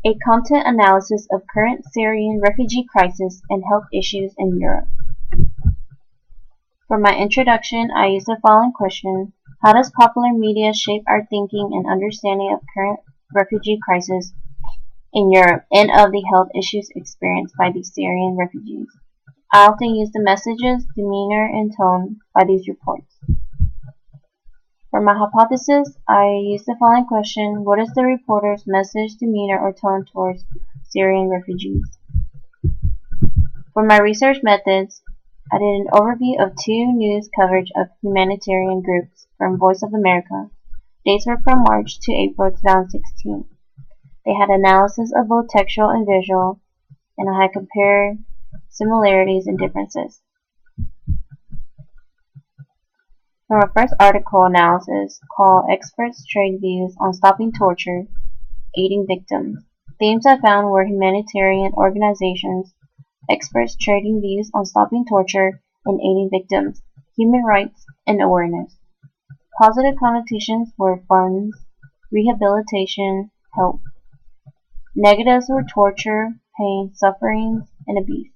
A content analysis of current Syrian refugee crisis and health issues in Europe. For my introduction, I used the following question: how does popular media shape our thinking and understanding of current refugee crisis in Europe and of the health issues experienced by the Syrian refugees? I often use the messages, demeanor, and tone by these reports. For my hypothesis, I used the following question: what is the reporter's message, demeanor, or tone towards Syrian refugees? For my research methods, I did an overview of two news coverage of humanitarian groups from Voice of America. Dates were from March to April 2016. They had analysis of both textual and visual, and I had compared similarities and differences. For our first article analysis, called Experts Trade Views on Stopping Torture, Aiding Victims. Themes I found were humanitarian organizations, experts trading views on stopping torture and aiding victims, human rights, and awareness. Positive connotations were funds, rehabilitation, help. Negatives were torture, pain, sufferings, and abuse.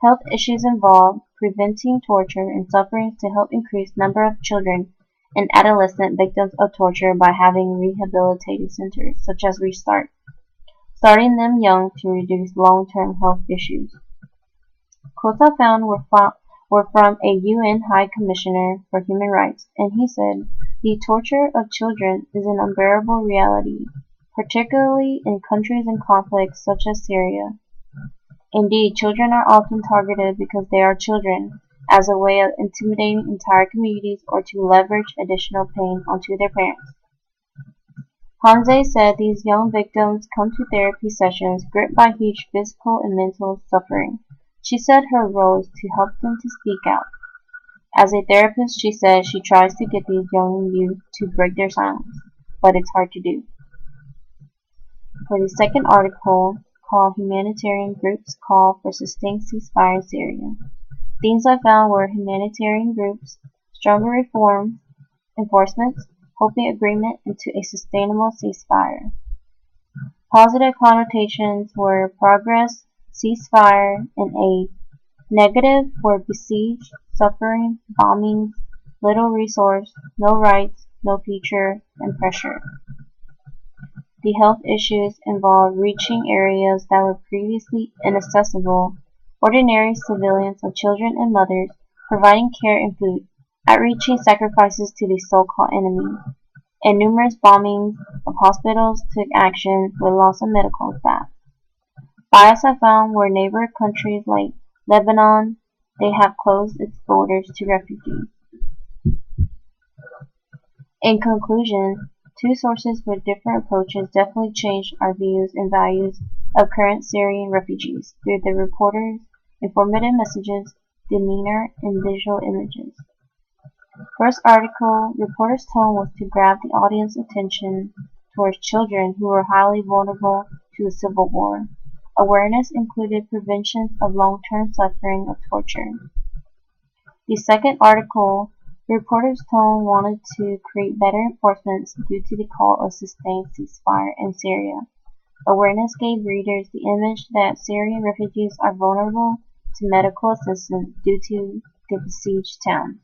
Health issues involve preventing torture and sufferings to help increase number of children and adolescent victims of torture by having rehabilitative centers, such as Restart, starting them young to reduce long-term health issues. Quotes I found were from a UN High Commissioner for Human Rights, and he said, "The torture of children is an unbearable reality, particularly in countries in conflict such as Syria. Indeed, children are often targeted because they are children, as a way of intimidating entire communities or to leverage additional pain onto their parents." Hanze said these young victims come to therapy sessions gripped by huge physical and mental suffering. She said her role is to help them to speak out. As a therapist, she said she tries to get these young youth to break their silence, but it's hard to do. For the second article, called Humanitarian Groups Call for Sustained Ceasefire in Syria. Themes I found were humanitarian groups, stronger reform, enforcements, hoping agreement into a sustainable ceasefire. Positive connotations were progress, ceasefire, and aid. Negative were besieged, suffering, bombings, little resource, no rights, no future, and pressure. The health issues involved reaching areas that were previously inaccessible, ordinary civilians of children and mothers, providing care and food, outreaching sacrifices to the so-called enemy, and numerous bombings of hospitals took action with loss of medical staff. Bias I found were neighbor countries like Lebanon. They have closed its borders to refugees. In conclusion, two sources with different approaches definitely changed our views and values of current Syrian refugees through the reporters' informative messages, demeanor, and visual images. First article, reporter's tone was to grab the audience attention towards children who were highly vulnerable to the civil war. Awareness included prevention of long-term suffering of torture. The second article, the reporter's tone wanted to create better enforcements due to the call of sustained ceasefire in Syria. Awareness gave readers the image that Syrian refugees are vulnerable to medical assistance due to the besieged town.